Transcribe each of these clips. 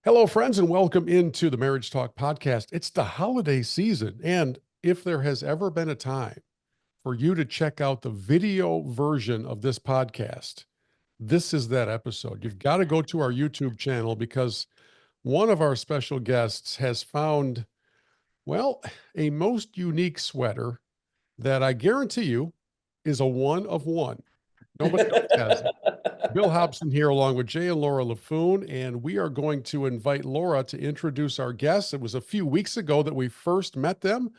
Hello, friends, and welcome into the Marriage Talk podcast. It's the holiday season, and if there has ever been a time for you to check out the video version of this podcast, this is that episode. You've got to go to our YouTube channel because one of our special guests has found, well, a most unique sweater that I guarantee you is a one of one. Nobody else has it. Bill Hobson here, along with Jay and Laura LaFoon, and we are going to invite Laura to introduce our guests. It was a few weeks ago that we first met them,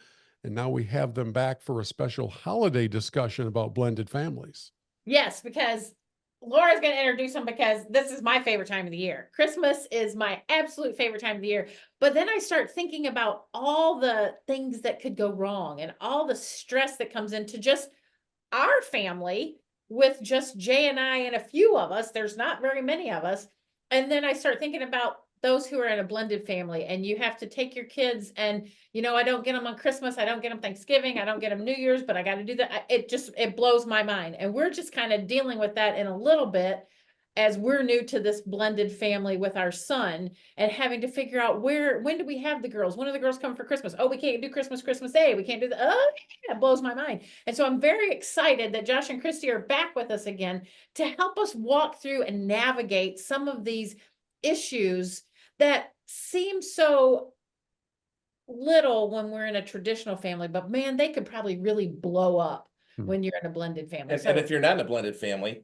and now we have them back for a special holiday discussion about blended families. Yes, because Laura's going to introduce them because this is my favorite time of the year. Christmas is my absolute favorite time of the year. But then I start thinking about all the things that could go wrong and all the stress that comes into just our family with just Jay and I and a few of us. There's not very many of us. And then I start thinking about those who are in a blended family, and you have to take your kids and, I don't get them on Christmas. I don't get them Thanksgiving. I don't get them New Year's, but I got to do that. It blows my mind. And we're just kind of dealing with that in a little bit as we're new to this blended family with our son and having to figure out when do we have the girls? When are the girls coming for Christmas? Oh, we can't do Christmas Day. We can't do that. Oh, yeah, it blows my mind. And so I'm very excited that Josh and Kristy are back with us again to help us walk through and navigate some of these issues that seem so little when we're in a traditional family, but man, they could probably really blow up when you're in a blended family. And if you're not in a blended family,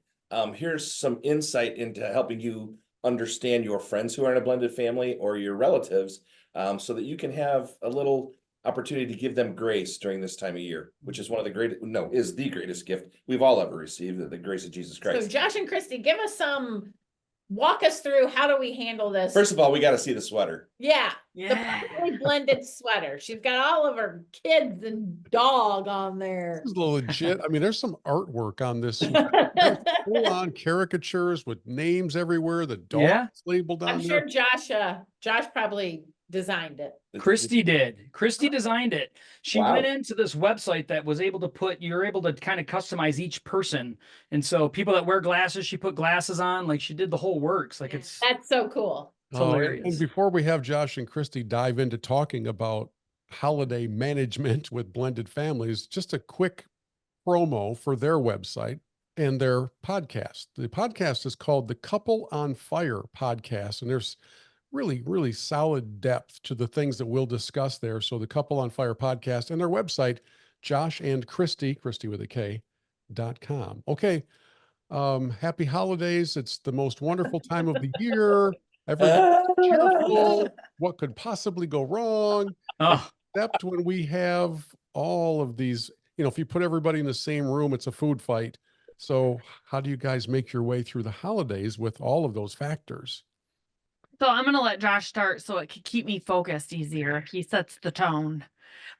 here's some insight into helping you understand your friends who are in a blended family or your relatives, so that you can have a little opportunity to give them grace during this time of year, which is is the greatest gift we've all ever received, the grace of Jesus Christ. So Josh and Kristy, walk us through, how do we handle this? First of all, we got to see the sweater. Yeah. The perfectly blended sweater. She's got all of her kids and dog on there. This is legit. I mean, there's some artwork on this. Full-on caricatures with names everywhere. The dog's labeled on there. I'm sure Josh probably designed it. Kristy did. Kristy designed it. She went into this website that was able to you're able to kind of customize each person. And so people that wear glasses, she put glasses on, like she did the whole works. Like that's so cool. It's hilarious. And before we have Josh and Kristy dive into talking about holiday management with blended families, just a quick promo for their website and their podcast. The podcast is called the Couple on Fire podcast, and there's really, really solid depth to the things that we'll discuss there. So the Couple on Fire podcast and their website, Josh and Kristy with a K.com. Okay. Happy holidays. It's the most wonderful time of the year. Everybody's cheerful. What could possibly go wrong? Except when we have all of these, if you put everybody in the same room, it's a food fight. So how do you guys make your way through the holidays with all of those factors? So I'm going to let Josh start so it can keep me focused easier. He sets the tone.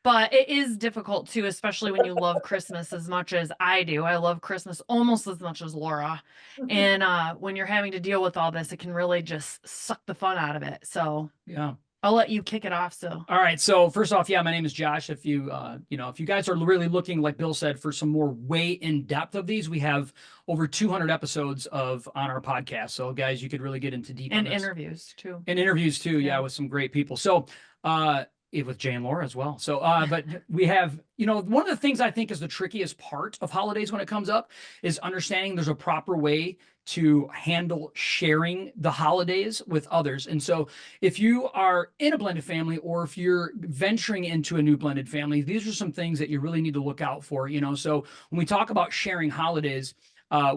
But it is difficult too, especially when you love Christmas as much as I do. I love Christmas almost as much as Laura. And when you're having to deal with all this, it can really just suck the fun out of it. So yeah, I'll let you kick it off. So, all right. So first off, my name is Josh. If you, if you guys are really looking, like Bill said, for some more way in depth of these, we have over 200 episodes on our podcast. So guys, you could really get into deep and interviews too. And interviews too. Yeah. With some great people. So, with Jay and Laura as well. So, but we have, one of the things I think is the trickiest part of holidays when it comes up is understanding there's a proper way to handle sharing the holidays with others. And so if you are in a blended family or if you're venturing into a new blended family, these are some things that you really need to look out for, So when we talk about sharing holidays,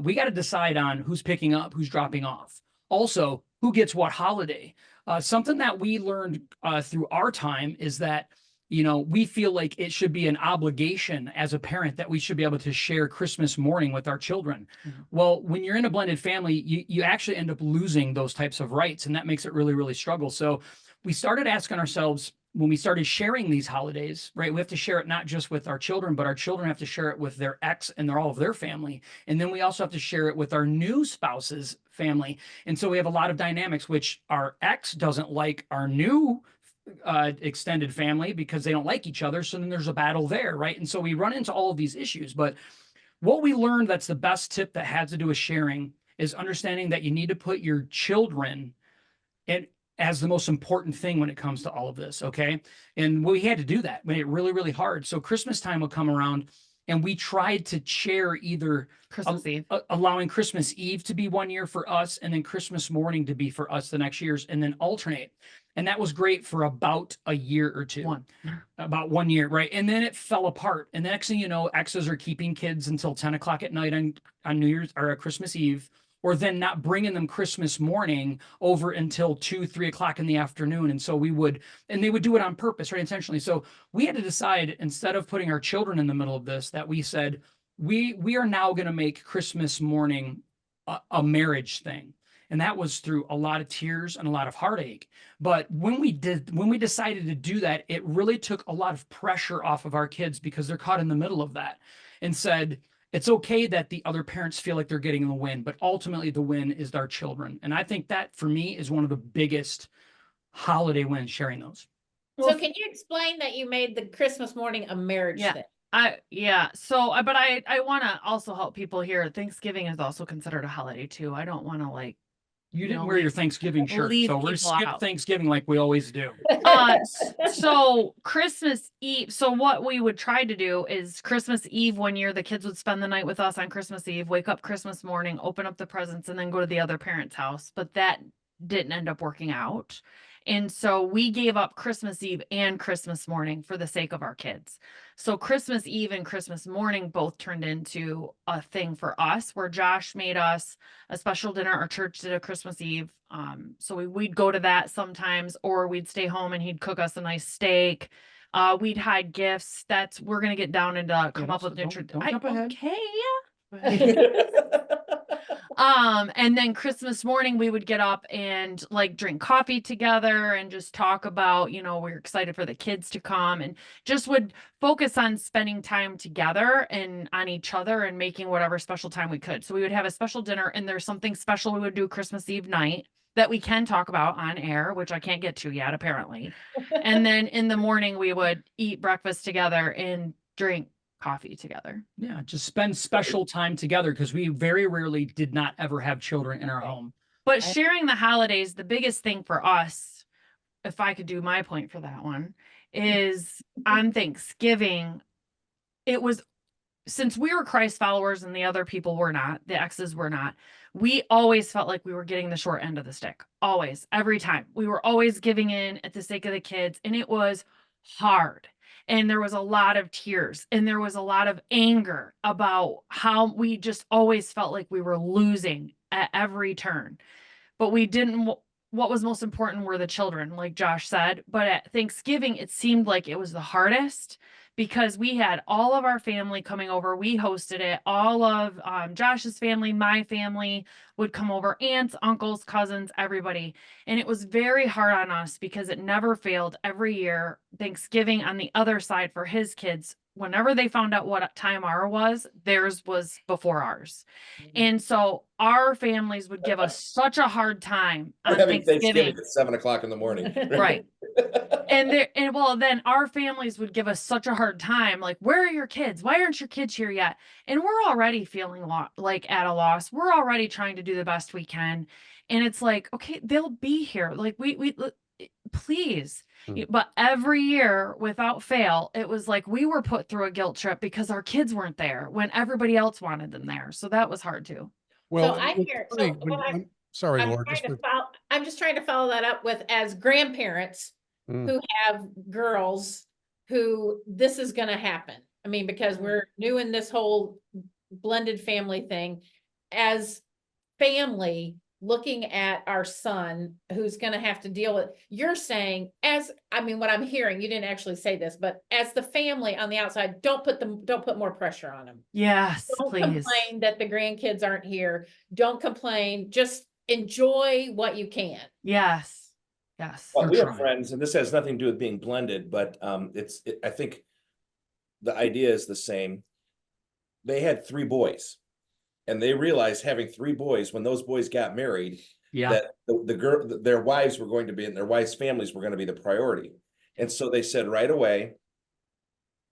we got to decide on who's picking up, who's dropping off. Also, who gets what holiday. Something that we learned through our time is that, we feel like it should be an obligation as a parent that we should be able to share Christmas morning with our children. Mm-hmm. Well, when you're in a blended family, you actually end up losing those types of rights, and that makes it really, really struggle. So we started asking ourselves, when we started sharing these holidays, right, we have to share it not just with our children, but our children have to share it with their ex and all of their family. And then we also have to share it with our new spouse's family. And so we have a lot of dynamics, which our ex doesn't like our new extended family because they don't like each other. So then there's a battle there, right? And so we run into all of these issues. But what we learned that's the best tip that has to do with sharing is understanding that you need to put your children as the most important thing when it comes to all of this. Okay. And we had to do that, made it really, really hard. So Christmas time would come around and we tried to share either Christmas Eve. allowing Christmas Eve to be one year for us and then Christmas morning to be for us the next year's, and then alternate. And that was great for about a year or two. About 1 year, right? And then it fell apart. And the next thing you know, exes are keeping kids until 10 o'clock at night on New Year's or Christmas Eve, or then not bringing them Christmas morning over until 2, 3 o'clock in the afternoon. And so they would do it on purpose, right? Intentionally. So we had to decide, instead of putting our children in the middle of this, that we said, we are now going to make Christmas morning a marriage thing. And that was through a lot of tears and a lot of heartache. But when we decided to do that, it really took a lot of pressure off of our kids, because they're caught in the middle of that, and said, it's okay that the other parents feel like they're getting the win, but ultimately the win is our children. And I think that for me is one of the biggest holiday wins, sharing those. So can you explain that you made the Christmas morning a marriage thing? So, but I want to also help people here. Thanksgiving is also considered a holiday too. I don't want to you didn't wear your Thanksgiving shirt, so we're skip Thanksgiving like we always do. So Christmas Eve. So what we would try to do is Christmas Eve 1 year, the kids would spend the night with us on Christmas Eve, wake up Christmas morning, open up the presents, and then go to the other parent's house. But that didn't end up working out. And so we gave up Christmas Eve and Christmas morning for the sake of our kids. So Christmas Eve and Christmas morning both turned into a thing for us, where Josh made us a special dinner. Our church did a Christmas Eve. So we'd go to that sometimes, or we'd stay home and he'd cook us a nice steak. We'd hide gifts. We're going to get down into come up with don't jump ahead. Okay. And then Christmas morning we would get up and drink coffee together and just talk about, we're excited for the kids to come, and just would focus on spending time together and on each other and making whatever special time we could. So we would have a special dinner, and there's something special we would do Christmas Eve night that we can talk about on air, which I can't get to yet, apparently. And then in the morning we would eat breakfast together and drink coffee together. Yeah, just spend special time together, because we very rarely did not ever have children in our home. But sharing the holidays, the biggest thing for us, if I could do my point for that one, is on Thanksgiving, it was, since we were Christ followers and the other people were not, the exes were not, we always felt like we were getting the short end of the stick. Always, every time. We were always giving in at the sake of the kids, and it was hard. And there was a lot of tears, and there was a lot of anger about how we just always felt like we were losing at every turn. But we didn't, what was most important were the children, like Josh said. But at Thanksgiving, it seemed like it was the hardest, because we had all of our family coming over. We hosted it. All of Josh's family, my family would come over, aunts, uncles, cousins, everybody. And it was very hard on us, because it never failed. Every year, Thanksgiving on the other side for his kids, whenever they found out what time ours was, theirs was before ours. And so our families would give us such a hard time on Thanksgiving at 7 o'clock in the morning. Right. Then our families would give us such a hard time. Like, where are your kids? Why aren't your kids here yet? And we're already feeling at a loss. We're already trying to do the best we can. And it's like, okay, they'll be here. Like we please. But every year without fail, it was like we were put through a guilt trip because our kids weren't there when everybody else wanted them there. So that was hard too. Well, So I hear, sorry, I'm Laura. just trying to follow that up with, as grandparents who have girls who this is going to happen. I mean, because we're new in this whole blended family thing, as family looking at our son who's going to have to deal with, you're saying, what I'm hearing, you didn't actually say this, but as the family on the outside, don't put more pressure on them. Yes, don't please. Complain that the grandkids aren't here. Don't complain. Just enjoy what you can. Yes. Well, we have friends, and this has nothing to do with being blended, but I think the idea is the same. They had 3 boys, and they realized having 3 boys, when those boys got married, that their wives were going to be, and their wives' families were going to be the priority. And so they said right away,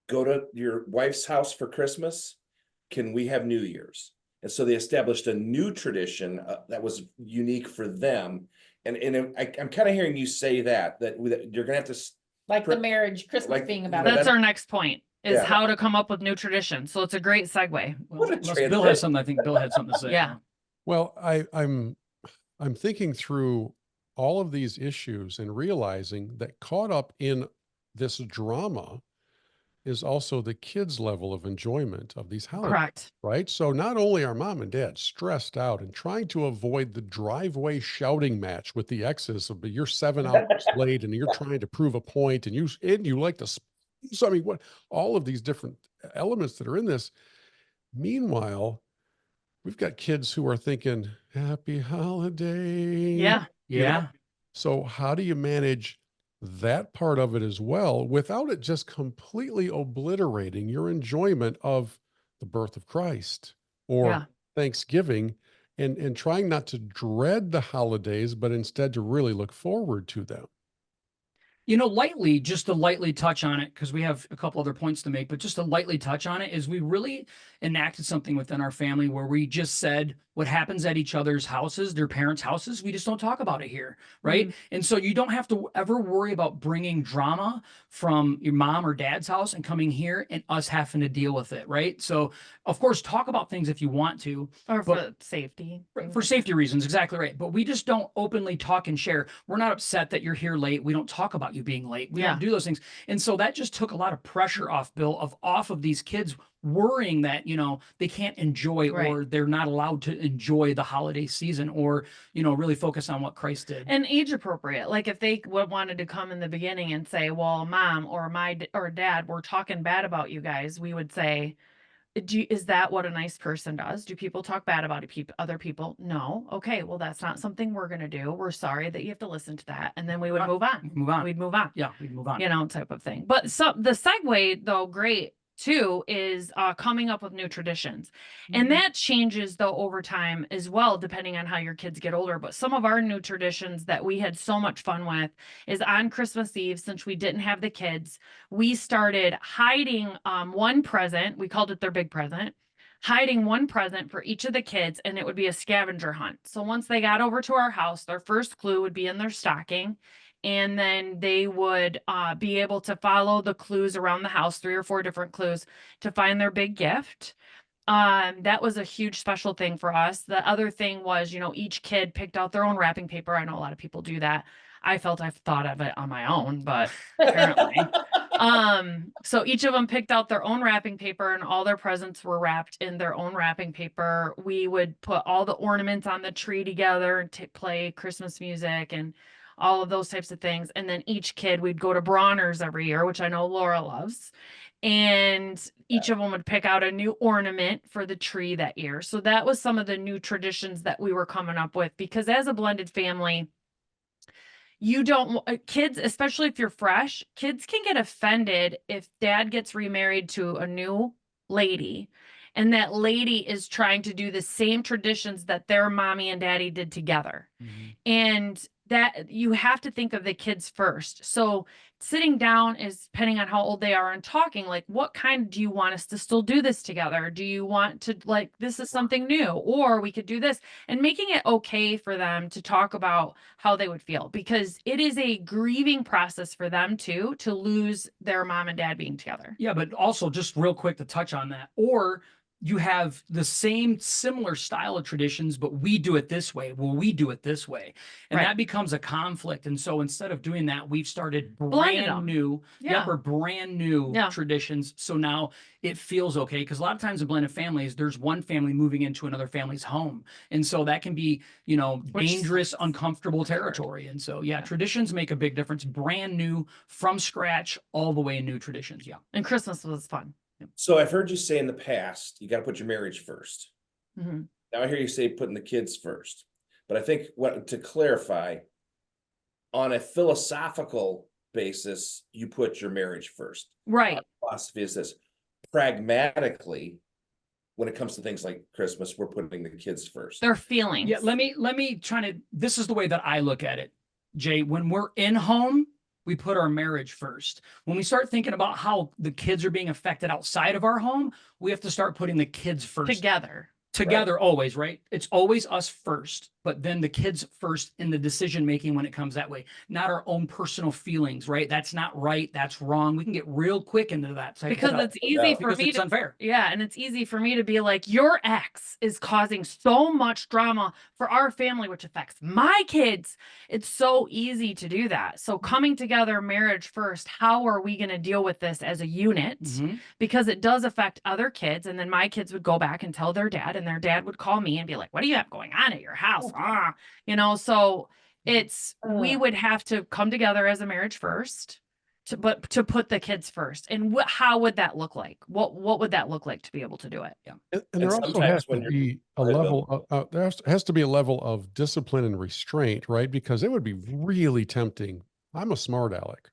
go to your wife's house for Christmas. Can we have New Year's? And so they established a new tradition that was unique for them. I'm kind of hearing you say that you're gonna have to. Like the marriage, Christmas Like, being you about know, it. That's our next point, is Yeah. how to come up with new traditions. So it's a great segue. Well, What a unless Bill transition. has something. I think Bill had something to say. Yeah. Well, I'm thinking through all of these issues and realizing that caught up in this drama is also the kids' level of enjoyment of these holidays, Correct. right? So not only are mom and dad stressed out and trying to avoid the driveway shouting match with the exes of you're 7 hours late and you're trying to prove a point and you like to, so I mean, what all of these different elements that are in this. Meanwhile, we've got kids who are thinking, happy holiday. Yeah. You know? Yeah. So how do you manage that part of it as well without it just completely obliterating your enjoyment of the birth of Christ or Yeah. Thanksgiving and trying not to dread the holidays, but instead to really look forward to them? You know, just to lightly touch on it, because we have a couple other points to make, but just to lightly touch on it is we really enacted something within our family where we just said what happens at each other's houses, their parents' houses, we just don't talk about it here, right? And so you don't have to ever worry about bringing drama from your mom or dad's house and coming here and us having to deal with it, right? So, of course, talk about things if you want to, Or but for safety. for safety reasons, exactly right. But we just don't openly talk and share. We're not upset that you're here late. We don't talk about you being late. We Yeah. don't do those things. And so that just took a lot of pressure off, Bill, off of these kids worrying that, they can't enjoy Right. or they're not allowed to enjoy the holiday season or, really focus on what Christ did. And age appropriate. Like if they wanted to come in the beginning and say, well, mom or or dad, we're talking bad about you guys, we would say, is that what a nice person does? Do people talk bad about other people? No. Okay. Well, that's not something we're going to do. We're sorry that you have to listen to that. And then we would move on. Move on. We'd move on. Yeah, we'd move on. Type of thing. But so the segue though, great too, is coming up with new traditions. And that changes though over time as well, depending on how your kids get older. But some of our new traditions that we had so much fun with is on Christmas Eve, since we didn't have the kids, we started hiding one present. We called it their big present. Hiding one present for each of the kids, and it would be a scavenger hunt. So once they got over to our house, their first clue would be in their stocking. And then they would be able to follow the clues around the house, 3 or 4 different clues, to find their big gift. That was a huge special thing for us. The other thing was, each kid picked out their own wrapping paper. I know a lot of people do that. I felt I've thought of it on my own, but apparently. So each of them picked out their own wrapping paper and all their presents were wrapped in their own wrapping paper. We would put all the ornaments on the tree together and play Christmas music and all of those types of things. And then each kid, we'd go to Bronner's every year, which I know Laura loves. And each of them would pick out a new ornament for the tree that year. So that was some of the new traditions that we were coming up with, because as a blended family, kids, especially if you're fresh, kids can get offended if dad gets remarried to a new lady and that lady is trying to do the same traditions that their mommy and daddy did together. And that you have to think of the kids first. So sitting down is depending on how old they are and talking, like, what kind do you want us to still do this together? Do you want to, like, this is something new, or we could do this, and making it okay for them to talk about how they would feel, because it is a grieving process for them too, to lose their mom and dad being together. Yeah, but also just real quick to touch on that, or you have the same similar style of traditions, but we do it this way. Well, we do it this way. And Right. that becomes a conflict. And so instead of doing that, we've started Blended brand them. new, Yeah. or brand new Yeah. traditions. So now it feels okay. Because a lot of times in blended families, there's one family moving into another family's home. And so that can be, Which dangerous, sucks. uncomfortable territory. And so, yeah, traditions make a big difference. Brand new, from scratch, all the way new traditions. Yeah. And Christmas was fun. So I've heard you say in the past, you got to put your marriage first. Mm-hmm. Now I hear you say putting the kids first, but I think to clarify, on a philosophical basis, you put your marriage first. Right. Our philosophy is this: pragmatically, when it comes to things like Christmas, we're putting the kids first. Their feelings. Yeah, let me try to, this is the way that I look at it, Jay. When we're in home, we put our marriage first. When we start thinking about how the kids are being affected outside of our home, we have to start putting the kids first. Together. Always, right? It's always us first. but then the kids first in the decision making when it comes that way, not our own personal feelings, right? That's not right, that's wrong. We can get real quick into that type of Because stuff. it's easy for Because me it's to, unfair. yeah, and it's easy for me to be like, your ex is causing so much drama for our family, which affects my kids. It's so easy to do that. So coming together, marriage first, how are we going to deal with this as a unit? Mhm. Because it does affect other kids. And then my kids would go back and tell their dad, and their dad would call me and be like, what do you have going on at your house? You know, so it's, we would have to come together as a marriage first. To put the kids first, and how would that look like? What would that look like to be able to do it? Yeah. And there also sometimes has to when you're, be a go ahead, Bill. level of, has to be a level of discipline and restraint, right? Because it would be really tempting. I'm a smart aleck.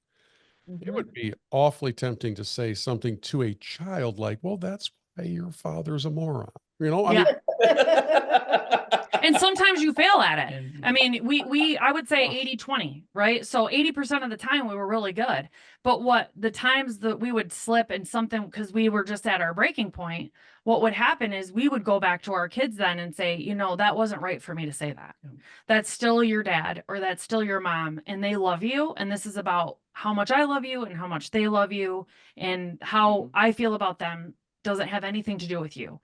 It would be awfully tempting to say something to a child like, well, that's why your father's a moron. You know, I mean, And sometimes you fail at it. And- I mean, I would say 80-20, right? So 80% of the time we were really good. But what the times that we would slip in something because we were just at our breaking point, what would happen is we would go back to our kids then and say, you know, that wasn't right for me to say that. Yeah. That's still your dad or that's still your mom, and they love you. And this is about how much I love you and how much they love you, and how I feel about them doesn't have anything to do with you.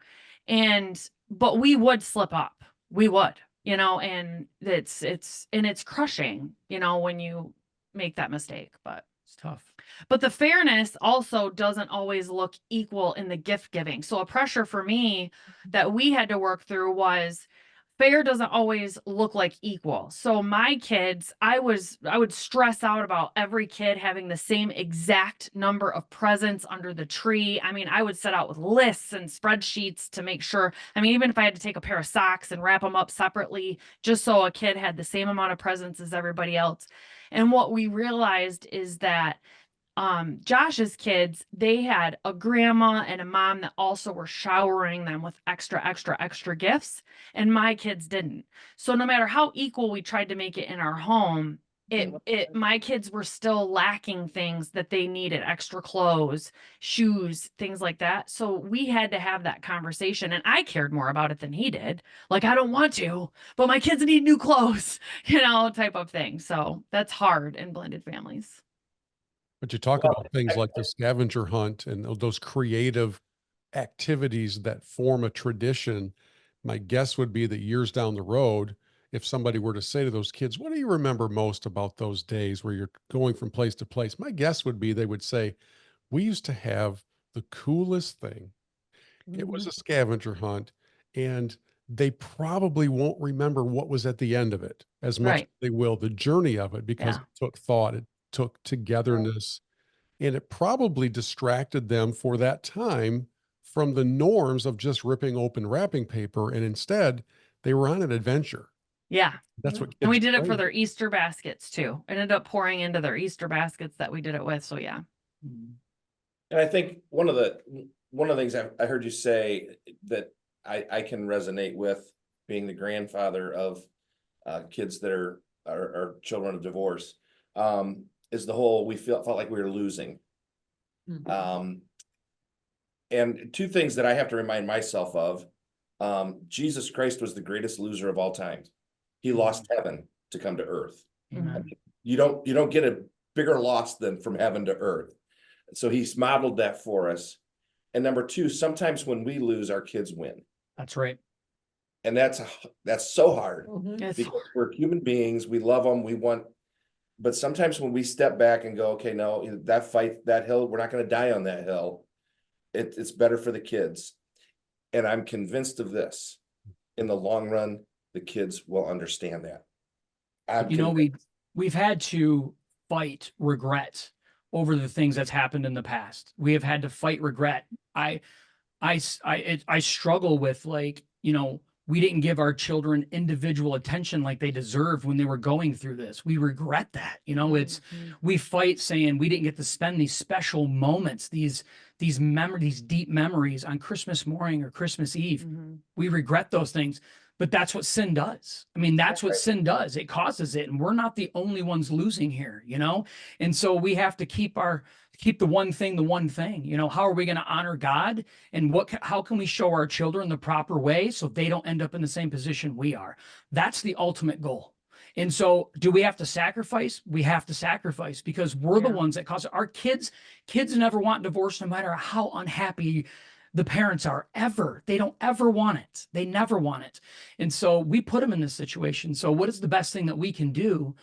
But we would slip up. We would, you know, and it's crushing, you know, when you make that mistake, but It's tough. but the fairness also doesn't always look equal in the gift giving. So a pressure for me that we had to work through was fair doesn't always look like equal. So my kids, I would stress out about every kid having the same exact number of presents under the tree. I mean, I would set out with lists and spreadsheets to make sure. I mean, even if I had to take a pair of socks and wrap them up separately, just so a kid had the same amount of presents as everybody else. And what we realized is that Josh's kids, they had a grandma and a mom that also were showering them with extra gifts, and my kids didn't. So no matter how equal we tried to make it in our home, my kids were still lacking things that they needed, extra clothes, shoes, things like that. So we had to have that conversation, and I cared more about it than he did. Like, I don't want to, but my kids need new clothes, you know, type of thing. So that's hard in blended families. but you talk Well, about things like the scavenger hunt and those creative activities that form a tradition. My guess would be that years down the road, if somebody were to say to those kids, what do you remember most about those days where you're going from place to place? My guess would be they would say, we used to have the coolest thing. It was a scavenger hunt, and they probably won't remember what was at the end of it as much as Right. they will the journey of it, because Yeah. it took thought, it took togetherness, and it probably distracted them for that time from the norms of just ripping open wrapping paper. And instead, they were on an adventure. Yeah. That's what And we kids did it for crave. their Easter baskets too. It ended up pouring into their Easter baskets that we did it with. So yeah. And I think one of the things I heard you say that I can resonate with, being the grandfather of kids that are children of divorce, is the whole, we felt like we were losing. And two things that I have to remind myself of: Jesus Christ was the greatest loser of all time. He lost heaven to come to earth. Amen. You don't get a bigger loss than from heaven to earth. So he's modeled that for us. And number two, sometimes when we lose, our kids win. That's right. And that's so hard, It's because we're human beings. We love them. But sometimes when we step back and go, okay, no, that fight, that hill, we're not going to die on that hill. It's better for the kids. And I'm convinced of this. In the long run, the kids will understand that. You know, we've had to fight regret over the things that's happened in the past. We have had to fight regret. I struggle with, like, you know, we didn't give our children individual attention like they deserved when they were going through this. We regret that. You know, we fight saying we didn't get to spend these special moments, these deep memories on Christmas morning or Christmas Eve. We regret those things. But that's what sin does. I mean, that's what sin does. It causes it. And we're not the only ones losing here, you know? And so we have to keep the one thing, you know, how are we going to honor God, and how can we show our children the proper way so they don't end up in the same position we are? That's the ultimate goal. And so do we have to sacrifice? We have to sacrifice, because we're the ones that cause it. Our kids never want divorce, no matter how unhappy the parents are ever. They don't ever want it. They never want it. And so we put them in this situation. So what is the best thing that we can do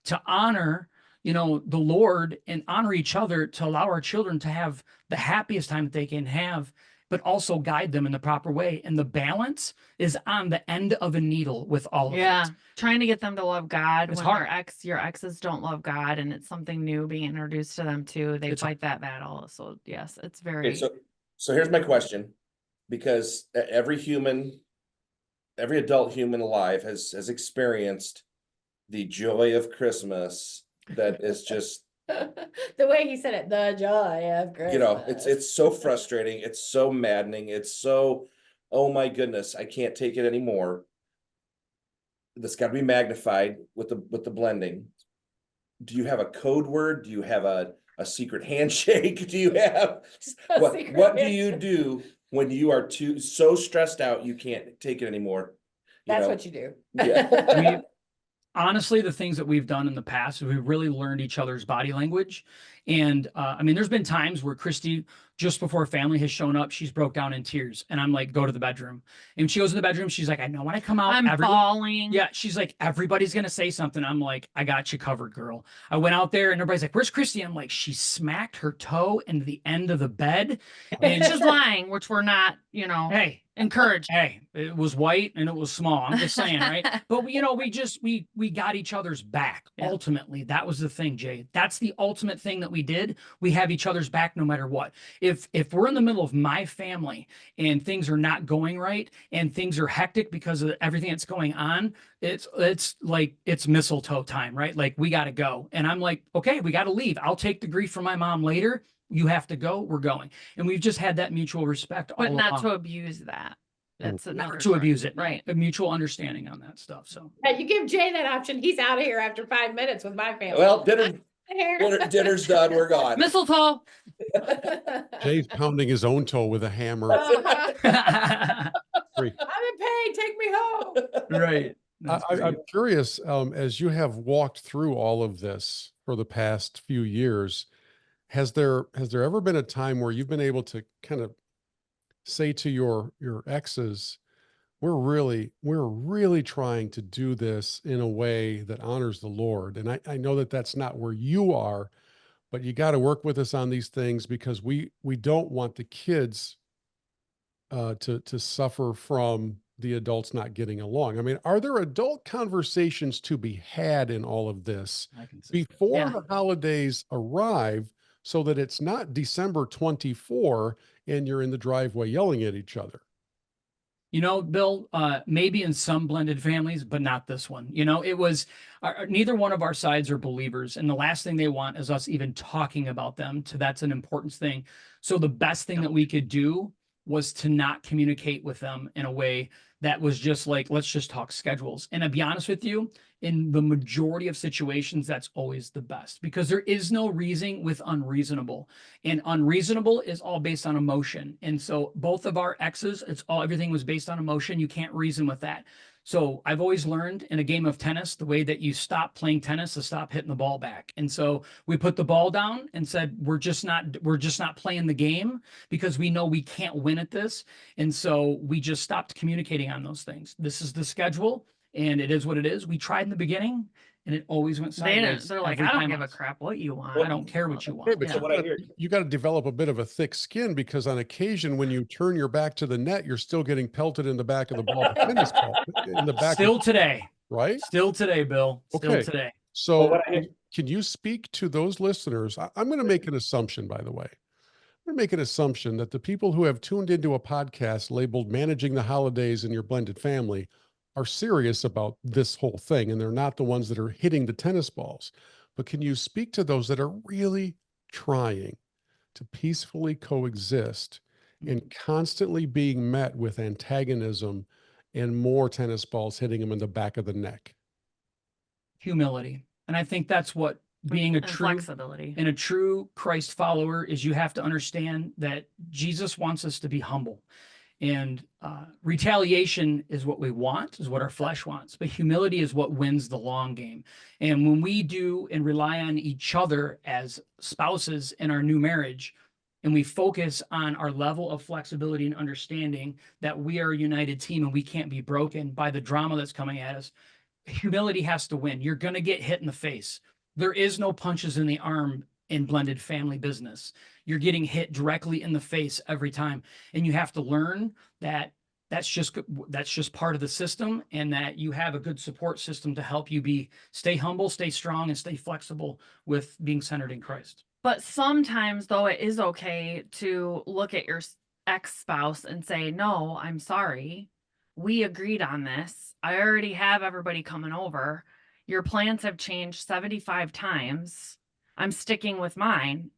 to honor, you know, the Lord, and honor each other, to allow our children to have the happiest time that they can have, but also guide them in the proper way? And the balance is on the end of a needle with all of it. Trying to get them to love God. It's when hard. your exes don't love God, and it's something new being introduced to them too. They It's fight that battle. So yes, it's very. Okay, so here's my question, because every adult human alive has experienced the joy of Christmas that is just, The way he said it, the joy of Christmas. you know, it's so frustrating, it's so maddening, it's so, oh my goodness, I can't take it anymore. That's got to be magnified with the blending. Do you have a code word? Do you have a secret handshake? Do you have what do you do when you are so stressed out you can't take it anymore? That's what you do. Yeah. Honestly, the things that we've done in the past, we've really learned each other's body language. And I mean, there's been times where Kristy, just before family has shown up, she's broke down in tears. And I'm like, go to the bedroom. And she goes to the bedroom. She's like, I know when I come out, I'm falling. Yeah. She's like, everybody's going to say something. I'm like, I got you covered, girl. I went out there and everybody's like, where's Kristy? I'm like, she smacked her toe into the end of the bed. And she's lying, which we're not, you know, Hey, encouraged. hey, it was white and it was small. I'm just saying, right? But you know, we got each other's back. Yeah. Ultimately, that was the thing, Jay. That's the ultimate thing that we did. We have each other's back no matter what. If we're in the middle of my family and things are not going right and things are hectic because of everything that's going on, it's like it's mistletoe time, right? Like we got to go. And I'm like, okay, we got to leave. I'll take the grief from my mom later. You have to go. We're going. And we've just had that mutual respect. But all not along. to abuse that. That's another Not to abuse it, right? A mutual understanding on that stuff. So You give Jay that option, he's out of here after 5 minutes with my family. Well, dinner's done. We're gone. Mistletoe. Jay's pounding his own toe with a hammer. I'm in pain, take me home. right. I'm curious, as you have walked through all of this for the past few years, has there ever been a time where you've been able to kind of say to your exes, we're really trying to do this in a way that honors the Lord? And I know that that's not where you are, but you got to work with us on these things, because we don't want the kids to suffer from the adults not getting along. I mean, are there adult conversations to be had in all of this before the holidays arrive, so that it's not December 24 and you're in the driveway yelling at each other? You know, Bill, maybe in some blended families, but not this one. You know, it was neither one of our sides are believers. And the last thing they want is us even talking about them. That's an important thing. So the best thing that we could do was to not communicate with them in a way that was just like, let's just talk schedules. And to be honest with you, in the majority of situations, that's always the best, because there is no reasoning with unreasonable, and unreasonable is all based on emotion. And so both of our exes, everything was based on emotion. You can't reason with that. So I've always learned in a game of tennis, the way that you stop playing tennis is stop hitting the ball back. And so we put the ball down and said, we're just not playing the game, because we know we can't win at this. And so we just stopped communicating on those things. This is the schedule, and it is what it is. We tried in the beginning, and it always went sideways. They're like, I don't give a crap what you want. I don't care what you want. Okay, but you got to develop a bit of a thick skin, because on occasion, when you turn your back to the net, you're still getting pelted in the back of the ball, tennis ball, in the back. Still today, right? Still today, Bill. Still today. So can you speak to those listeners? I'm going to make an assumption, by the way. I'm going to make an assumption that the people who have tuned into a podcast labeled Managing the Holidays in Your Blended Family are serious about this whole thing, and they're not the ones that are hitting the tennis balls. But can you speak to those that are really trying to peacefully coexist and constantly being met with antagonism and more tennis balls hitting them in the back of the neck? Humility. And I think that's what being a and true flexibility. and a true Christ follower is. You have to understand that Jesus wants us to be humble. And retaliation is what we want, is what our flesh wants. But humility is what wins the long game. And when we do and rely on each other as spouses in our new marriage, and we focus on our level of flexibility and understanding that we are a united team and we can't be broken by the drama that's coming at us, humility has to win. You're going to get hit in the face. There is no punches in the arm in blended family business. You're getting hit directly in the face every time. And you have to learn that that's just part of the system, and that you have a good support system to help you stay humble, stay strong, and stay flexible with being centered in Christ. But sometimes, though, it is okay to look at your ex-spouse and say, no, I'm sorry. We agreed on this. I already have everybody coming over. Your plans have changed 75 times. I'm sticking with mine.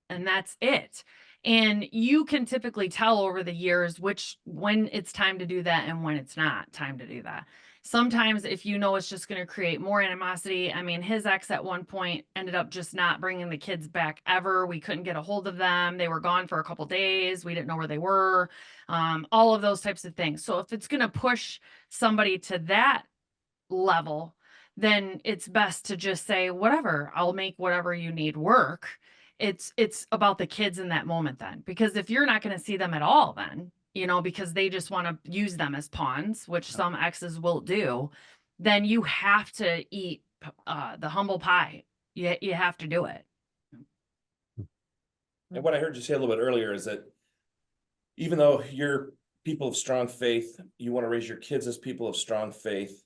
And that's it. And you can typically tell over the years when it's time to do that and when it's not time to do that. Sometimes if you know it's just going to create more animosity. I mean, his ex at one point ended up just not bringing the kids back ever. We couldn't get a hold of them. They were gone for a couple days. We didn't know where they were. All of those types of things. So if it's going to push somebody to that level, then it's best to just say, whatever, I'll make whatever you need work. It's about the kids in that moment then, because if you're not going to see them at all, then, because they just want to use them as pawns, which some exes will do, then you have to eat the humble pie. You have to do it. And what I heard you say a little bit earlier is that even though you're people of strong faith, you want to raise your kids as people of strong faith.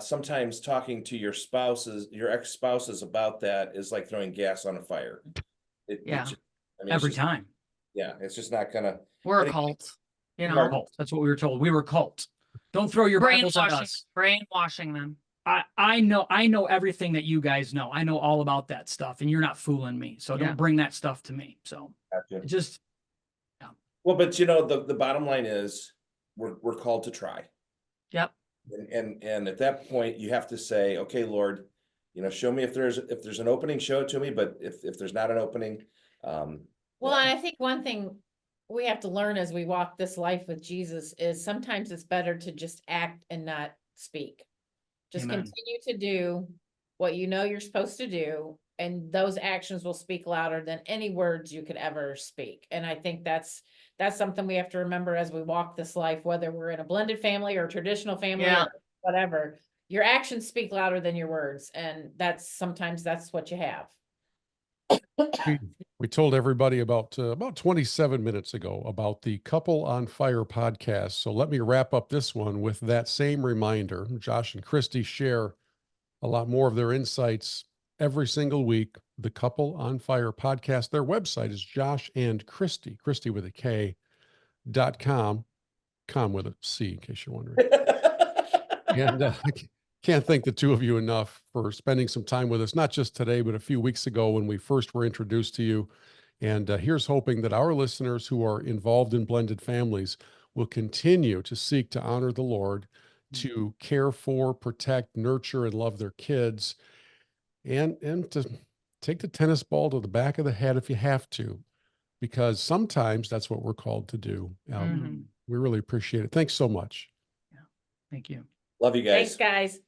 Sometimes talking to your ex-spouses about that is like throwing gas on a fire. Every time. Yeah, it's just not gonna. We're a cult, Cult. That's what we were told. We were cult. Don't throw your Bibles at us. Brainwashing them. I know everything that you guys know. I know all about that stuff, and you're not fooling me. So don't bring that stuff to me. So just. Yeah. Well, but the bottom line is we're called to try. Yep. And at that point you have to say, okay, Lord, show me if there's an opening, show it to me. But if there's not an opening, well, and I think one thing we have to learn as we walk this life with Jesus is sometimes it's better to just act and not speak. Just Amen. continue to do what you're supposed to do, and those actions will speak louder than any words you could ever speak. And I think that's something we have to remember as we walk this life, whether we're in a blended family or traditional family or whatever. Your actions speak louder than your words, and sometimes that's what you have. We told everybody about 27 minutes ago about the Couple on Fire podcast. So let me wrap up this one with that same reminder. Josh and Kristy share a lot more of their insights every single week. The Couple on Fire podcast. Their website is Kristy with a K.com, with a C, in case you're wondering. And I can't thank the two of you enough for spending some time with us, not just today, but a few weeks ago when we first were introduced to you. And here's hoping that our listeners who are involved in blended families will continue to seek to honor the Lord, to care for, protect, nurture, and love their kids, and to take the tennis ball to the back of the head if you have to, because sometimes that's what we're called to do. We really appreciate it. Thanks so much. Yeah. Thank you. Love you guys. Thanks, guys.